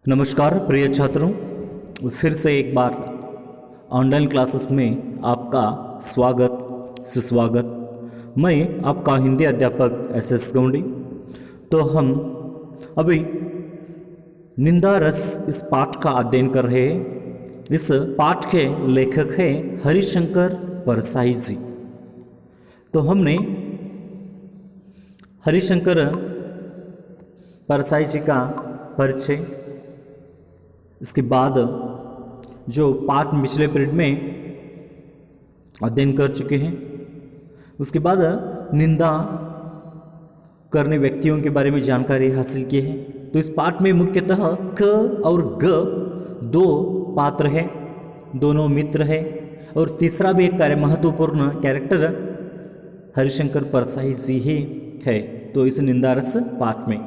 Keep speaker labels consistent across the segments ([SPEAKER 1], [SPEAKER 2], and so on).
[SPEAKER 1] नमस्कार प्रिय छात्रों, फिर से एक बार ऑनलाइन क्लासेस में आपका स्वागत सुस्वागत। मैं आपका हिंदी अध्यापक एस गौंडी। तो हम अभी निंदा रस इस पाठ का अध्ययन कर रहे हैं। इस पाठ के लेखक हैं हरिशंकर परसाई जी। तो हमने हरिशंकर परसाई जी का परिचय, इसके बाद जो पाठ पिछले पीरियड में अध्ययन कर चुके हैं, उसके बाद निंदा करने व्यक्तियों के बारे में जानकारी हासिल की है। तो इस पाठ में मुख्यतः क और ग दो पात्र हैं, दोनों मित्र हैं, और तीसरा भी एक महत्वपूर्ण कैरेक्टर हरिशंकर परसाई जी ही है। तो इस निंदारस पाठ में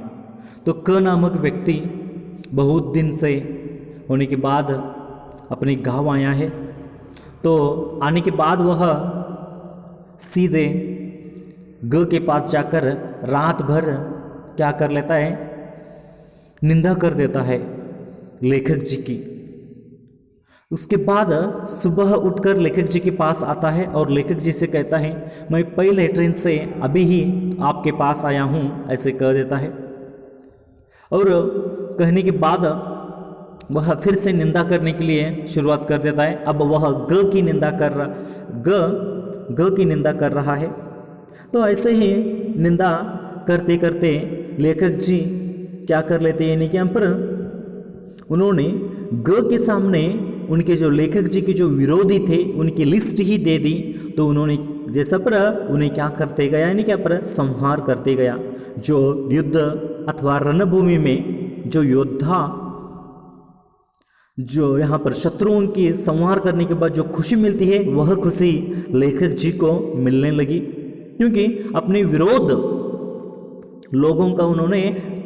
[SPEAKER 1] तो क नामक व्यक्ति बहुत दिन से होने के बाद अपने गांव आया है। तो आने के बाद वह सीधे ग के पास जाकर रात भर क्या कर लेता है, निंदा कर देता है लेखक जी की। उसके बाद सुबह उठकर लेखक जी के पास आता है और लेखक जी से कहता है, मैं पहले ट्रेन से अभी ही आपके पास आया हूँ, ऐसे कह देता है। और कहने के बाद वह फिर से निंदा करने के लिए शुरुआत कर देता है। अब वह ग की निंदा कर रहा है। तो ऐसे ही निंदा करते करते लेखक जी क्या कर लेते हैं, यानी कि यहाँ पर उन्होंने ग के सामने उनके जो लेखक जी के जो विरोधी थे उनकी लिस्ट ही दे दी। तो उन्होंने जैसा पर उन्हें क्या करते गया, यानी क्या पर संहार करते गया। जो युद्ध अथवा रणभूमि में जो योद्धा जो यहाँ पर शत्रुओं की संहार करने के बाद जो खुशी मिलती है, वह खुशी लेखक जी को मिलने लगी, क्योंकि अपने विरोध लोगों का उन्होंने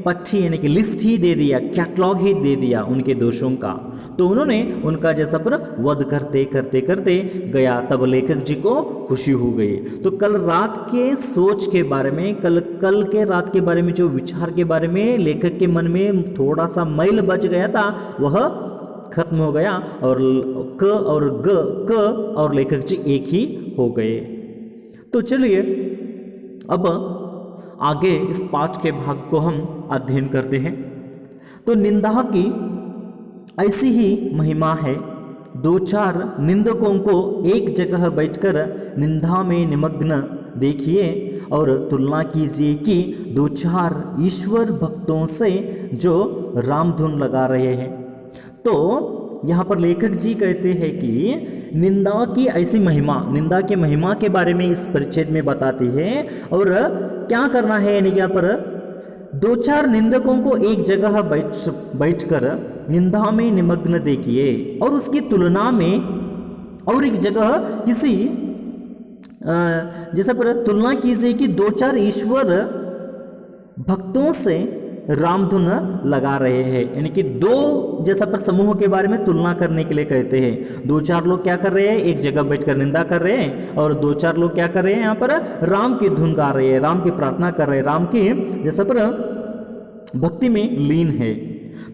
[SPEAKER 1] पट्टी यानी कि लिस्ट ही दे दिया, कैटलॉग ही दे दिया उनके दोषों का। तो उन्होंने उनका जैसा पर वध करते करते करते गया, तब लेखक जी को खुशी हो गई। तो कल रात के सोच के बारे में, कल के रात के बारे में, जो विचार के बारे में लेखक के मन में थोड़ा सा मैल बच गया था, वह खत्म हो गया और क और लेखक जी एक ही हो गए। तो चलिए अब आगे इस पाठ के भाग को हम अध्ययन करते हैं। तो निंदा की ऐसी ही महिमा है, दो चार निंदकों को एक जगह बैठकर निंदा में निमग्न देखिए और तुलना कीजिए कि दो चार ईश्वर भक्तों से जो रामधुन लगा रहे हैं। तो यहाँ पर लेखक जी कहते हैं कि निंदा की ऐसी महिमा, निंदा की महिमा के बारे में इस परिच्छेद में बताते हैं। और क्या करना है, यानी यहाँ पर दो चार निंदकों को एक जगह बैठकर निंदा में निमग्न देखिए और उसकी तुलना में और एक जगह किसी जैसा पर तुलना कीजिए कि दो चार ईश्वर भक्तों से रामधुन लगा रहे हैं। यानी कि दो जैसा पर समूह के बारे में तुलना करने के लिए कहते हैं। दो चार लोग क्या कर रहे हैं, एक जगह बैठकर निंदा कर रहे हैं, और दो चार लोग क्या कर रहे हैं, यहाँ पर राम की धुन गा रहे हैं, राम की प्रार्थना कर रहे हैं, राम की जैसा पर भक्ति में लीन है।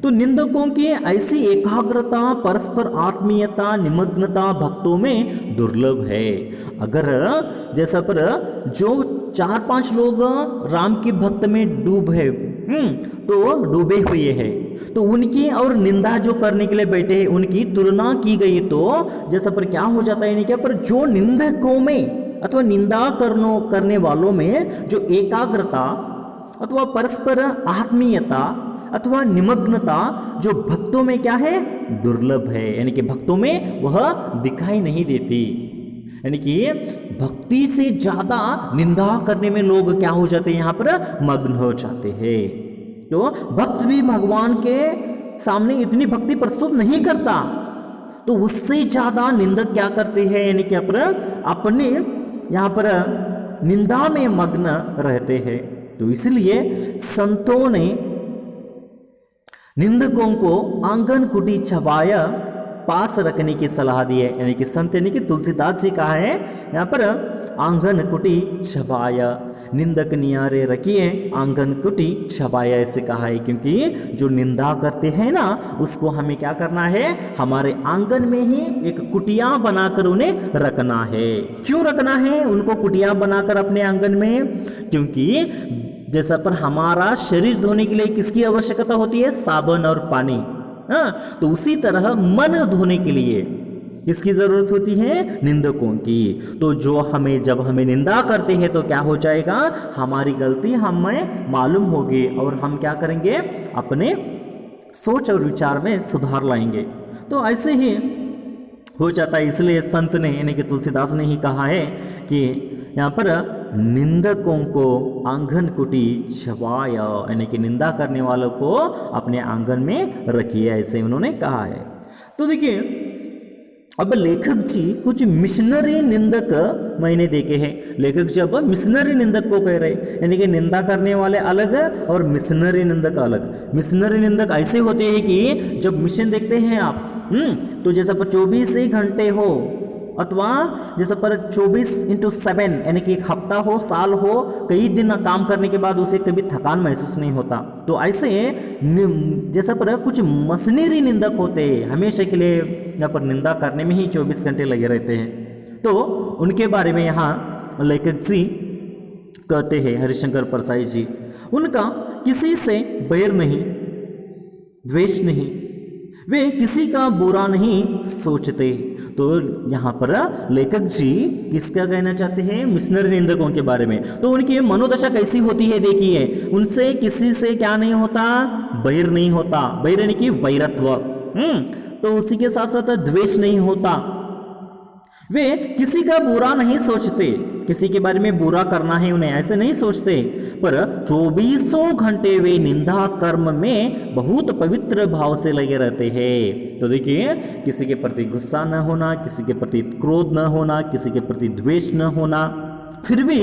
[SPEAKER 1] तो निंदकों की ऐसी एकाग्रता, परस्पर आत्मीयता, निमग्नता भक्तों में दुर्लभ है। अगर जैसा पर जो चार पांच लोग राम की भक्त में तो डूबे हुए हैं, तो उनकी और निंदा जो करने के लिए बैठे हैं उनकी तुलना की गई, तो जैसा पर क्या हो जाता है, यानी क्या पर जो निंदकों में अथवा निंदा करने वालों में जो एकाग्रता अथवा परस्पर आत्मीयता अथवा निमग्नता जो भक्तों में क्या है, दुर्लभ है। यानी कि भक्तों में वह दिखाई नहीं देती। यानी कि भक्ति से ज्यादा निंदा करने में लोग क्या हो जाते हैं, यहाँ पर मग्न हो जाते हैं। तो भक्त भी भगवान के सामने इतनी भक्ति प्रस्तुत नहीं करता, तो उससे ज्यादा निंदक क्या करते हैं, यानी कि अपने यहाँ पर निंदा में मग्न रहते हैं। तो इसलिए संतों ने निंदकों को आंगन कुटी छवाया पास रखने की सलाह दी है, यानी कि संत यानी कि तुलसीदास जी कहा है यहाँ पर आंगन कुटी छबाया, निंदक नियारे रखिए आंगन कुटी छबाया, ऐसे कहा है। क्योंकि जो निंदा करते हैं ना उसको हमें क्या करना है, हमारे आंगन में ही एक कुटिया बनाकर उन्हें रखना है। क्यों रखना है उनको कुटिया बनाकर अपने आंगन में? क्योंकि जैसा पर हमारा शरीर धोने के लिए किसकी आवश्यकता होती है, साबुन और पानी, हाँ, तो उसी तरह मन धोने के लिए किसकी जरूरत होती है, निंदकों की। तो जो हमें जब हमें निंदा करते हैं तो क्या हो जाएगा, हमारी गलती हमें मालूम होगी और हम क्या करेंगे, अपने सोच और विचार में सुधार लाएंगे। तो ऐसे ही हो जाता है। इसलिए संत ने यानी कि तुलसीदास ने ही कहा है कि यहाँ पर निंदकों को आंगन कुटी छबाया, यानी कि निंदा करने वालों को अपने आंगन में रखिए, ऐसे उन्होंने कहा है। तो देखिए अब लेखक जी कुछ मिशनरी निंदक मैंने देखे हैं। लेखक जी अब मिशनरी निंदक को कह रहे, यानी कि निंदा करने वाले अलग और मिशनरी निंदक अलग। मिशनरी निंदक ऐसे होते हैं कि जब मिशन देखते हैं आप, तो जैसा पर 24 ही घंटे हो अथवा जैसा पर 24/7 यानी कि एक हफ्ता हो, साल हो, कई दिन काम करने के बाद उसे कभी थकान महसूस नहीं होता। तो ऐसे जैसा पर कुछ मशीनरी निंदक होते हैं, हमेशा के लिए यहाँ पर निंदा करने में ही 24 घंटे लगे रहते हैं। तो उनके बारे में यहाँ लेखक जी कहते हैं, हरिशंकर परसाई जी, उनका किसी से बैर नहीं, द्वेष नहीं, वे किसी का बुरा नहीं सोचते। तो यहाँ पर लेखक जी किसका कहना चाहते हैं, मिशनरी निंदकों के बारे में। तो उनकी मनोदशा कैसी होती है देखिए, उनसे किसी से क्या नहीं होता, बैर नहीं होता, बैर यानी कि वैरत्व, तो उसी के साथ साथ द्वेष नहीं होता। वे किसी का बुरा नहीं सोचते, किसी के बारे में बुरा करना है उन्हें ऐसे नहीं सोचते, पर 24 घंटे वे निंदा कर्म में बहुत पवित्र भाव से लगे रहते हैं। तो देखिए किसी के प्रति गुस्सा न होना, किसी के प्रति क्रोध न होना, किसी के प्रति द्वेष न होना, फिर भी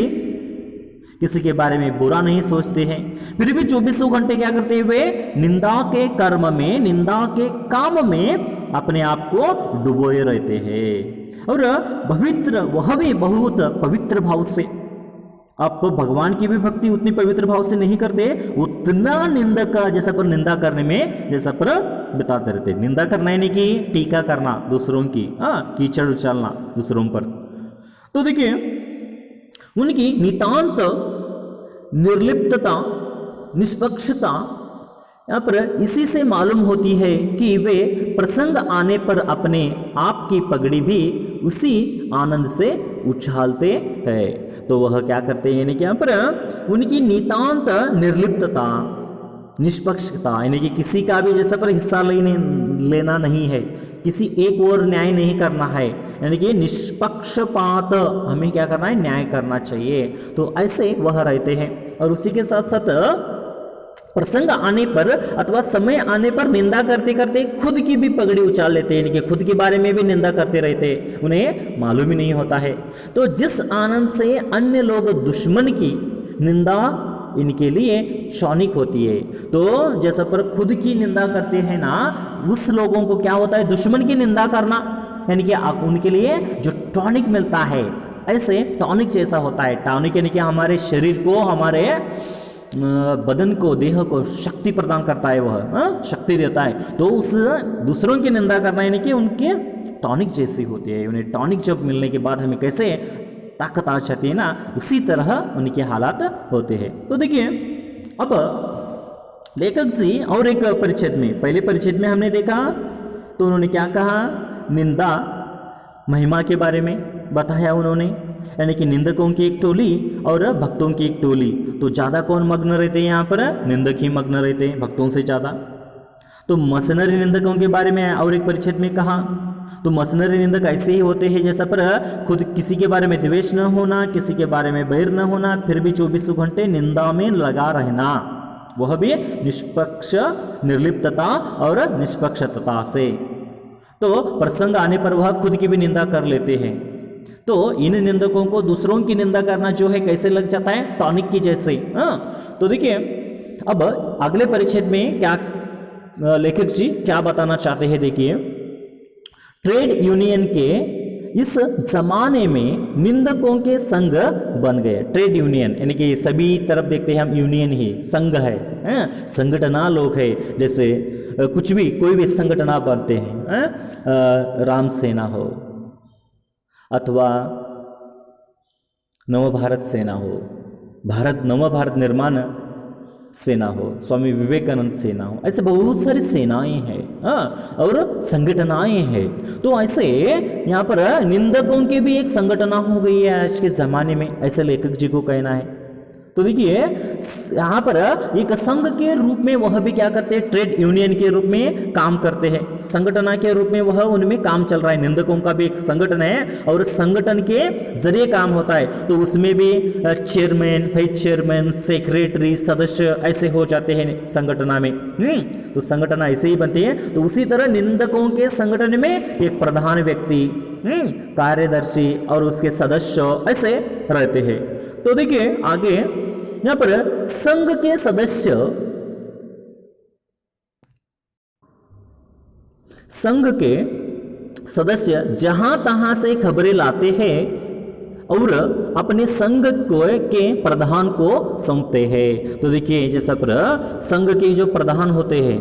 [SPEAKER 1] किसी के बारे में बुरा नहीं सोचते हैं, फिर भी 24 घंटे क्या करते हुए निंदा के कर्म में, निंदा के काम में अपने आप को डुबोए रहते हैं। और पवित्र, वह भी बहुत पवित्र भाव से। आप भगवान की भी भक्ति उतनी पवित्र भाव से नहीं करते, उतना निंदक जैसा पर निंदा करने में जैसा पर बताते रहते। निंदा करना यानी कि टीका करना दूसरों की, कीचड़ उछालना दूसरों पर। तो देखिए उनकी नितांत निर्लिप्तता, निष्पक्षता यहाँ पर इसी से मालूम होती है कि वे प्रसंग आने पर अपने आप की पगड़ी भी उसी आनंद से उछालते हैं। तो वह क्या करते हैं, यानी कि यहाँ पर उनकी नितांत निर्लिप्तता, निष्पक्षता, यानी कि किसी का भी जैसा पर हिस्सा लेना नहीं है, किसी एक और न्याय नहीं करना है, यानी कि निष्पक्षपात, हमें क्या करना है, न्याय करना चाहिए। तो ऐसे वह रहते हैं। और उसी के साथ साथ प्रसंग आने पर अथवा समय आने पर निंदा करते करते खुद की भी पगड़ी उछाल लेते हैं, यानी कि खुद के बारे में भी निंदा करते रहते, उन्हें मालूम ही नहीं होता है। तो जिस आनंद से अन्य लोग दुश्मन की निंदा इनके लिए क्षणिक होती है, तो जैसा पर खुद की निंदा करते हैं ना, उस लोगों को क्या होता है, दुश्मन की निंदा करना, यानी कि उनके लिए जो टॉनिक मिलता है, ऐसे टॉनिक जैसा होता है। टॉनिक यानी कि हमारे शरीर को, हमारे बदन को, देह को शक्ति प्रदान करता है, वह शक्ति देता है। तो उस दूसरों की निंदा करना यानी कि उनके टॉनिक जैसी होती है। उन्हें टॉनिक जब मिलने के बाद हमें कैसे ताकत आ जाती है ना, उसी तरह उनके हालात होते हैं। तो देखिए अब लेखक जी और एक परिच्छेद में, पहले परिच्छेद में हमने देखा तो उन्होंने क्या कहा, निंदा महिमा के बारे में बताया उन्होंने, यानी कि निंदकों की एक टोली और भक्तों की एक टोली। तो ज़्यादा कौन मग्न रहते हैं यहाँ पर, निंदक ही मग्न रहते हैं भक्तों से ज़्यादा। तो मशीनरी निंदकों के बारे में और एक परिच्छेद में कहा, तो मशीनरी निंदक ऐसे ही होते हैं जैसा पर खुद किसी के बारे में द्वेष न होना, किसी के बारे में बैर न होना, फिर भी 24 घंटे निंदा में लगा रहना, वह भी निष्पक्ष निर्लिप्तता और निष्पक्षता से। तो प्रसंग आने पर वह खुद की भी निंदा कर लेते हैं। तो इन निंदकों को दूसरों की निंदा करना जो है कैसे लग जाता है, टॉनिक की जैसे। तो देखिए अब अगले परिच्छेद में क्या लेखक जी क्या बताना चाहते हैं, देखिए ट्रेड यूनियन के इस जमाने में निंदकों के संग बन गए। ट्रेड यूनियन यानी कि सभी तरफ देखते हैं हम यूनियन ही संघ है, संगठना लोग है, जैसे कुछ भी कोई भी संगठना बनते हैं, राम सेना हो अथवा नव भारत सेना हो, भारत नव भारत निर्माण सेना हो, स्वामी विवेकानंद सेना हो, ऐसे बहुत सारी सेनाएं हैं, और संगठनाएं हैं। तो ऐसे यहाँ पर निंदकों की भी एक संगठना हो गई है आज के जमाने में, ऐसे लेखक जी को कहना है। तो देखिए यहाँ पर एक संघ के रूप में वह भी क्या करते हैं, ट्रेड यूनियन के रूप में काम करते हैं, संगठना के रूप में वह उनमें काम चल रहा है। निंदकों का भी एक संगठन है और संगठन के जरिए काम होता है। तो उसमें भी चेयरमैन, वाइस चेयरमैन, सेक्रेटरी, सदस्य ऐसे हो जाते हैं संगठना में। तो संगठना ऐसे ही बनती है। तो उसी तरह निंदकों के संगठन में एक प्रधान व्यक्ति, कार्यदर्शी और उसके सदस्य ऐसे रहते हैं। तो देखिए आगे यहां पर संघ के सदस्य, संघ के सदस्य जहां तहां से खबरें लाते हैं और अपने संघ के प्रधान को सौंपते हैं। तो देखिए जैसा पर संघ के जो प्रधान होते हैं,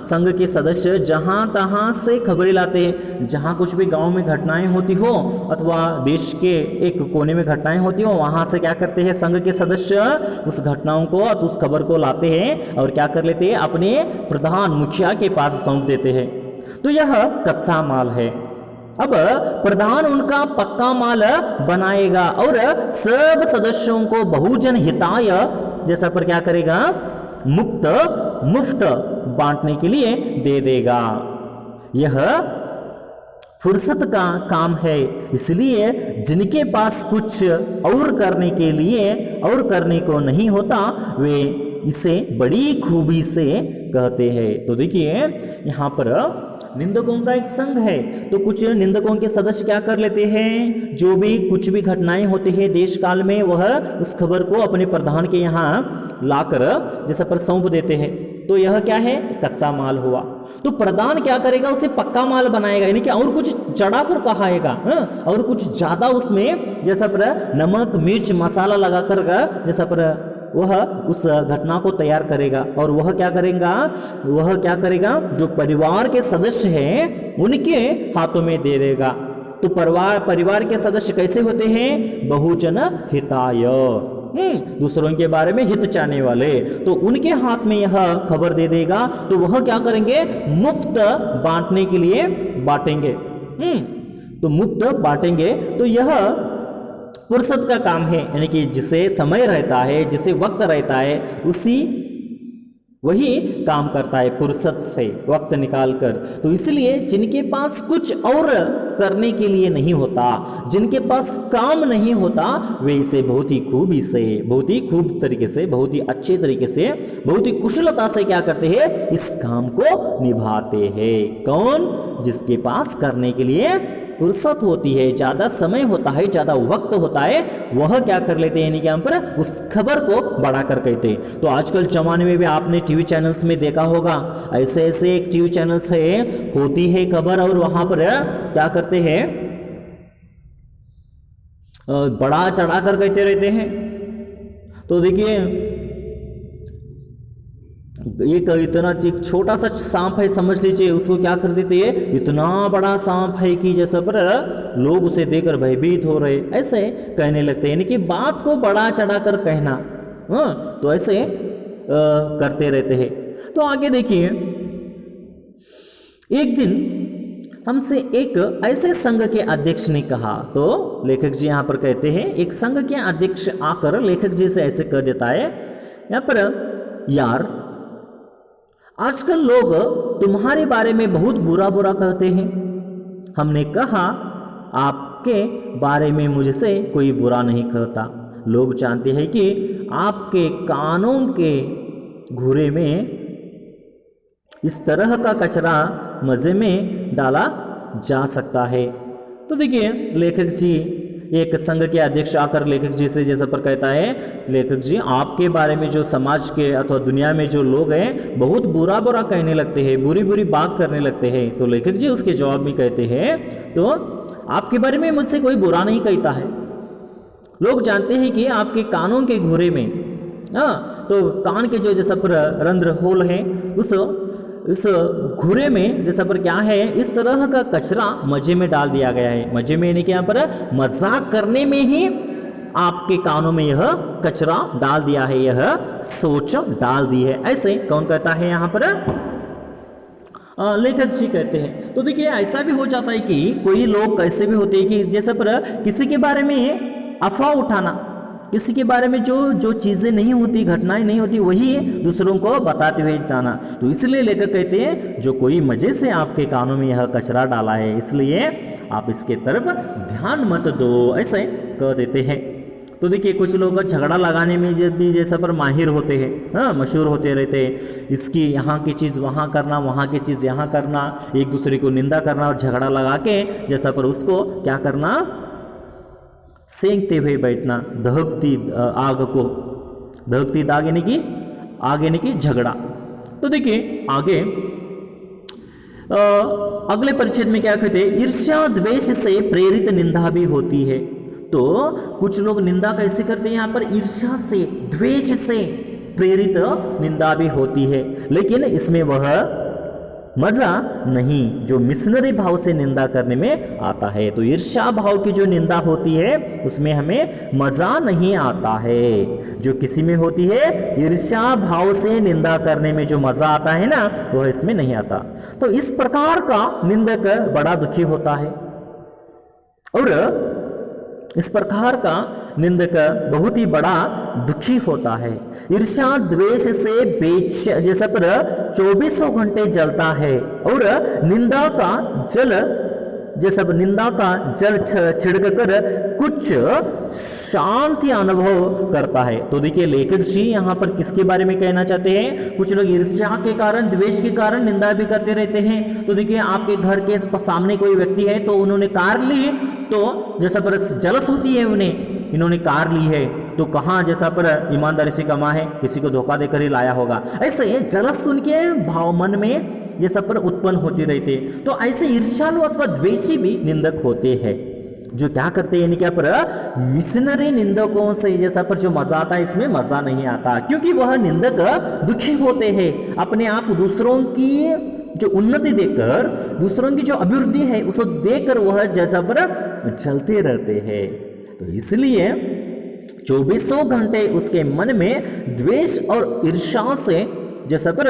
[SPEAKER 1] संघ के सदस्य जहां तहां से खबरें लाते हैं, जहां कुछ भी गांव में घटनाएं होती हो अथवा देश के एक कोने में घटनाएं होती हो, वहां से क्या करते हैं संघ के सदस्य उस घटनाओं को, उस खबर को लाते हैं और क्या कर लेते हैं, अपने प्रधान मुखिया के पास सौंप देते हैं। तो यह कच्चा माल है। अब प्रधान उनका पक्का माल बनाएगा और सब सदस्यों को बहुजन हिताय जैसा पर क्या करेगा, मुफ्त बांटने के लिए दे देगा। यह फुर्सत का काम है, इसलिए जिनके पास कुछ और करने के लिए और करने को नहीं होता वे इसे बड़ी खूबी से कहते हैं। तो देखिए यहाँ पर निंदकों का एक संघ है। तो कुछ निंदकों के सदस्य क्या कर लेते हैं, जो भी कुछ भी घटनाएं होती है देश काल में, वह उस खबर को अपने प्रधान के यहाँ लाकर जैसा पर सौंप देते हैं। तो यह क्या है, कच्चा माल हुआ। तो प्रधान क्या करेगा, उसे पक्का माल बनाएगा, यानी कि और कुछ चढ़ाकर कहाएगा, और कुछ ज्यादा उसमें जैसा पर नमक मिर्च मसाला लगाकर जैसा पर वह उस घटना को तैयार करेगा। और वह क्या करेगा, जो परिवार के सदस्य हैं उनके हाथों में दे देगा। तो परिवार के सदस्य कैसे होते हैं, बहुजन हिताय, दूसरों के बारे में हित चाहने वाले। तो उनके हाथ में यह खबर दे देगा। तो वह क्या करेंगे, मुफ्त बांटने के लिए बांटेंगे। तो मुफ्त बांटेंगे। तो यह फुर्सत का काम है, यानी कि जिसे समय रहता है, जिसे वक्त रहता है, वही काम करता है फुर्सत से वक्त निकालकर। तो इसलिए जिनके पास कुछ और करने के लिए नहीं होता, जिनके पास काम नहीं होता, वे इसे बहुत ही खूबी से, बहुत ही खूब तरीके से, बहुत ही अच्छे तरीके से, बहुत ही कुशलता से क्या करते हैं, इस काम को निभाते हैं। कौन, जिसके पास करने के लिए फुर्सत होती है, ज्यादा समय होता है, ज्यादा वक्त होता है, वह क्या कर लेते हैं, यानी कि यहाँ पर उस खबर को बढ़ाकर कहते हैं। तो आजकल जमाने में भी आपने टीवी चैनल्स में देखा होगा, ऐसे ऐसे एक टीवी चैनल्स है, होती है खबर, और वहां पर क्या करते हैं, बड़ा चढ़ाकर कहते रहते हैं। तो देखिए एक इतना एक छोटा सा सांप है समझ लीजिए, उसको क्या कर देते हैं, इतना बड़ा सांप है कि जैसा पर लोग उसे देखकर भयभीत हो रहे, ऐसे कहने लगते हैं, यानी कि बात को बड़ा चढ़ाकर कहना। तो ऐसे करते रहते हैं। तो आगे देखिए, एक दिन हमसे एक ऐसे संघ के अध्यक्ष ने कहा, तो लेखक जी यहाँ पर कहते हैं, एक संघ के अध्यक्ष आकर लेखक जी से ऐसे कह देता है यहाँ पर, यार आजकल लोग तुम्हारे बारे में बहुत बुरा बुरा कहते हैं। हमने कहा आपके बारे में मुझसे कोई बुरा नहीं कहता। लोग जानते हैं कि आपके कानों के घूरे में इस तरह का कचरा मजे में डाला जा सकता है। तो देखिए लेखक जी एक संघ के अध्यक्ष आकर लेखक जी से जैसा पर कहता है, लेखक जी आपके बारे में जो समाज के अथवा दुनिया में जो लोग हैं बहुत बुरा बुरा कहने लगते हैं, बुरी बुरी बात करने लगते हैं। तो लेखक जी उसके जवाब में कहते हैं, तो आपके बारे में मुझसे कोई बुरा नहीं कहता है। लोग जानते हैं कि आपके कानों के घुरे में तो कान के जो जैसा पर रंध्र होल है उस घुरे में जैसा पर क्या है, इस तरह का कचरा मजे में डाल दिया गया है। मजे में यानी कि यहाँ पर मजाक करने में ही आपके कानों में यह कचरा डाल दिया है, यह सोच डाल दी है। ऐसे कौन कहता है यहाँ पर? लेखक जी कहते हैं। तो देखिए ऐसा भी हो जाता है कि कोई लोग कैसे भी होते हैं कि जैसे पर किसी के बारे में अफवाह उठाना, किसी के बारे में जो चीजें नहीं होती, घटनाएं नहीं होती, वही दूसरों को बताते हुए जाना। तो इसलिए लेखक कहते हैं जो कोई मजे से आपके कानों में यह कचरा डाला है, इसलिए आप इसके तरफ ध्यान मत दो, ऐसे कह देते हैं। तो देखिए कुछ लोग झगड़ा लगाने में भी जैसा पर माहिर होते हैं, मशहूर होते रहते हैं। इसकी यहाँ की चीज़ वहाँ करना, वहाँ की चीज़ यहाँ करना, एक दूसरे को निंदा करना और झगड़ा लगा के जैसा पर उसको क्या करना, सेंकते हुए बैठना, दहकती आग को, दहकती आग यानी कि आग यानी कि झगड़ा। तो देखिए आगे अगले परिच्छेद में क्या कहते हैं, ईर्ष्या द्वेष से प्रेरित निंदा भी होती है। तो कुछ लोग निंदा कैसे करते हैं, यहाँ पर ईर्ष्या से, द्वेष से प्रेरित निंदा भी होती है, लेकिन इसमें वह मजा नहीं जो मिशनरी भाव से निंदा करने में आता है। तो ईर्ष्या भाव की जो निंदा होती है उसमें हमें मजा नहीं आता है। जो किसी में होती है ईर्ष्या भाव से निंदा करने में जो मजा आता है ना, वह इसमें नहीं आता। तो इस प्रकार का निंदक बड़ा दुखी होता है और इस प्रकार का निंदक बहुत ही बड़ा दुखी होता है। ईर्ष्या द्वेष से बेच जैसा पर 24 घंटे जलता है और निंदा का जल जैसा निंदा का जल छिड़क कर कुछ शांति अनुभव करता है। तो देखिए लेखक जी यहाँ पर किसके बारे में कहना चाहते हैं, कुछ लोग ईर्ष्या के कारण, द्वेष के कारण निंदा भी करते रहते हैं। तो देखिए आपके घर के सामने कोई व्यक्ति है तो उन्होंने कार ली, तो जैसा पर जलस होती है उन्हें, इन्होंने कार ली है तो कहाँ जैसा पर ईमानदारी से कमा है, किसी को धोखा देकर ही लाया होगा। ऐसे जलस सुन के भाव मन में ये सब पर उत्पन्न होती रहती। तो ऐसे ईर्ष्यालु अथवा द्वेषी भी निंदक होते हैं जो क्या करते हैं, यानी क्या पर मिशनरी निंदकों से जैसा पर जो मजा आता है इसमें मजा नहीं आता, क्योंकि वह निंदक दुखी होते हैं। अपने आप दूसरों की जो उन्नति देखकर, दूसरों की जो अभिवृद्धि है उसको देखकर वह जैसा पर चलते रहते हैं। तो इसलिए 24 घंटे उसके मन में द्वेष और ईर्ष्या से जैसा पर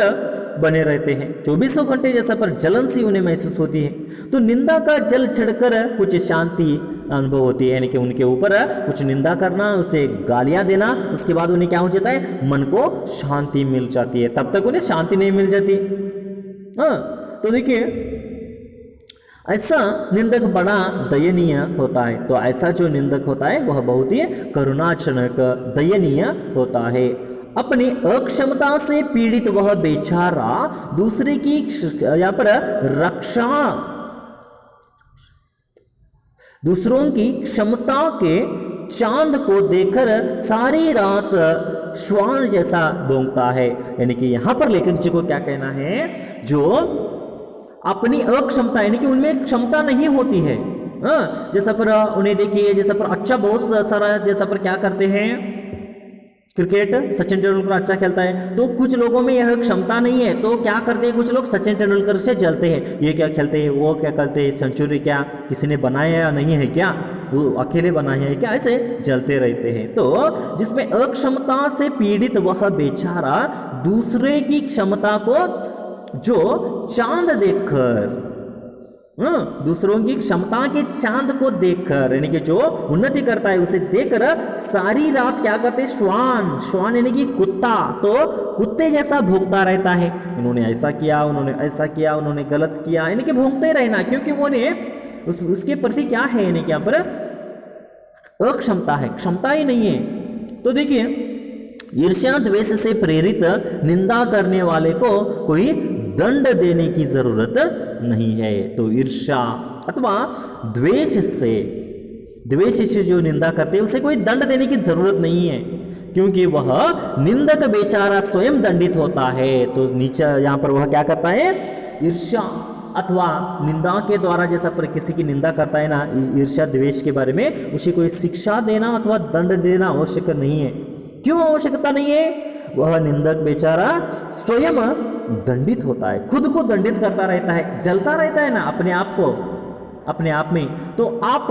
[SPEAKER 1] बने रहते हैं। 24 घंटे जैसा पर जलन सी उन्हें महसूस होती है। तो निंदा का जल छिड़कर कुछ शांति अनुभव होती है, यानी कि उनके ऊपर कुछ निंदा करना, उसे गालियां देना, उसके बाद उन्हें क्या हो जाता है, मन को शांति मिल जाती है। तब तक उन्हें शांति नहीं मिल जाती। तो देखिए ऐसा निंदक बड़ा दयनीय होता है। तो ऐसा जो निंदक होता है वह बहुत ही करुणाजनक दयनीय होता है। अपनी अक्षमता से पीड़ित वह बेचारा दूसरे की यहाँ पर रक्षा, दूसरों की क्षमता के चांद को देखकर सारी रात श्वान जैसा भौंकता है। यानी कि यहाँ पर लेखक जी को क्या कहना है, जो अपनी अक्षमता यानी कि उनमें क्षमता नहीं होती है, जैसा पर उन्हें देखिए जैसा पर अच्छा बहुत सारा जैसा पर क्या करते हैं, क्रिकेट सचिन तेंदुलकर अच्छा खेलता है, तो कुछ लोगों में यह क्षमता नहीं है तो क्या करते हैं, कुछ लोग सचिन तेंदुलकर से जलते हैं, ये क्या खेलते हैं, वो क्या करते हैं, सेंचुरी क्या किसी ने बनाया या नहीं है क्या, वो अकेले बनाए हैं क्या, ऐसे जलते रहते हैं। तो जिसमें अक्षमता से पीड़ित वह बेचारा दूसरे की क्षमता को जो चांद देखकर, दूसरों की क्षमता के चांद को देखकर, यानी कि जो उन्नति करता है उसे देखकर सारी रात क्या करते हैं, श्वान यानी कि कुत्ता, तो कुत्ते जैसा भौंकता रहता है। इन्होंने ऐसा किया, उन्होंने ऐसा किया, उन्होंने गलत किया, यानी कि भौंकते रहना, क्योंकि वो ने उसके प्रति क्या है, यानी कि यहाँ पर अक्षमता है, क्षमता ही नहीं है। तो देखिए ईर्ष्या द्वेष से प्रेरित निंदा करने वाले को कोई दंड देने की जरूरत नहीं है। तो ईर्ष्या अथवा द्वेष से द्वेष से जो निंदा करते हैं उसे कोई दंड देने की जरूरत नहीं है, क्योंकि वह निंदक बेचारा स्वयं दंडित होता है। तो नीचे यहां पर वह क्या करता है, ईर्ष्या अथवा निंदा के द्वारा जैसा पर किसी की निंदा करता है ना, ईर्ष्या द्वेष के बारे में, उसे कोई शिक्षा देना अथवा दंड देना आवश्यक नहीं है। क्यों आवश्यकता नहीं है? वह निंदक बेचारा स्वयं दंडित होता है, खुद को दंडित करता रहता है, जलता रहता है ना अपने आप को, अपने आप में। तो आप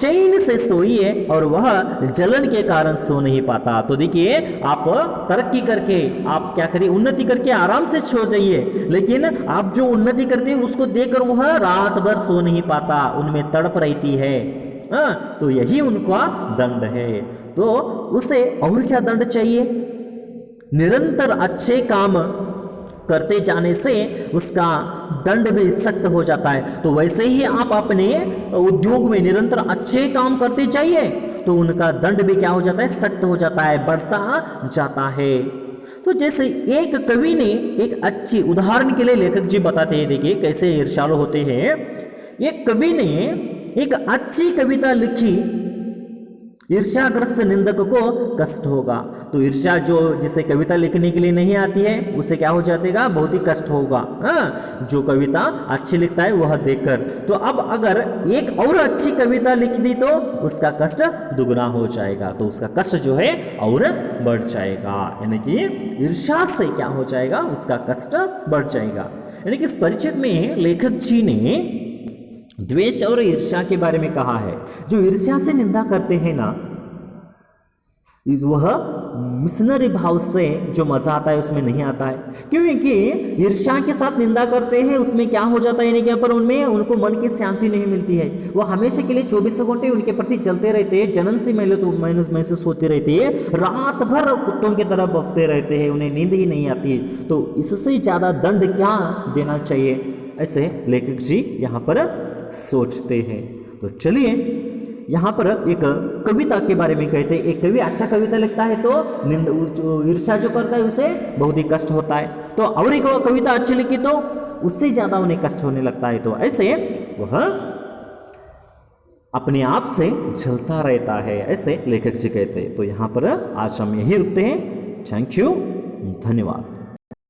[SPEAKER 1] चैन से सोइए और वह जलन के कारण सो नहीं पाता। तो देखिए, आप तरक्की करके आप क्या करिए, उन्नति करके आराम से सो जाइए, लेकिन आप जो उन्नति करते हैं उसको देखकर वह रात भर सो नहीं पाता, उनमें तड़प रहती है। तो यही उनका दंड है। तो उसे और क्या दंड चाहिए? निरंतर अच्छे काम करते जाने से उसका दंड भी सख्त हो जाता है। तो वैसे ही आप अपने उद्योग में निरंतर अच्छे काम करते जाइए तो उनका दंड भी क्या हो जाता है, सख्त हो जाता है, बढ़ता जाता है। तो जैसे एक कवि ने एक अच्छी उदाहरण के लिए लेखक जी बताते हैं, देखिए कैसे ईर्ष्यालु होते हैं। एक कवि ने एक अच्छी कविता लिखी, ईर्ष्याग्रस्त निंदक को कष्ट होगा। तो ईर्ष्या जो जिसे कविता लिखने के लिए नहीं आती है उसे क्या हो जाएगा, बहुत ही कष्ट होगा। जो कविता अच्छी लिखता है वह देखकर। तो अब अगर एक और अच्छी कविता लिख दी तो उसका कष्ट दुगना हो जाएगा, तो उसका कष्ट जो है और बढ़ जाएगा। यानी कि ईर्ष्या से क्या हो जाएगा, उसका कष्ट बढ़ जाएगा। यानी कि इस परिचित में लेखक जी ने द्वेष और ईर्ष्या के बारे में कहा है। जो ईर्ष्या से निंदा करते हैं ना, वह मिशनरी भाव से जो मजा आता है उसमें नहीं आता है, क्योंकि ईर्ष्या के साथ निंदा करते हैं उसमें क्या हो जाता है, यानी कि पर उनमें उनको मन की शांति नहीं मिलती है। वो हमेशा के लिए 24 घंटे उनके प्रति चलते रहते हैं, जलन से महसूस होती रहती है, रात भर कुत्तों की तरह भौंकते रहते हैं, उन्हें नींद ही नहीं आती। तो इससे ज्यादा दंड क्या देना चाहिए, ऐसे लेखक जी यहाँ पर सोचते हैं। तो चलिए यहाँ पर एक कविता के बारे में कहते हैं। एक कवि अच्छा कविता लिखता है तो ईर्ष्या जो करता है उसे बहुत ही कष्ट होता है, तो और एक कविता अच्छी लिखी तो उससे ज्यादा उन्हें कष्ट होने लगता है। तो ऐसे वह अपने आप से जलता रहता है, ऐसे लेखक जी कहते हैं। तो यहाँ पर आज हम यही रुकते हैं। थैंक यू, धन्यवाद।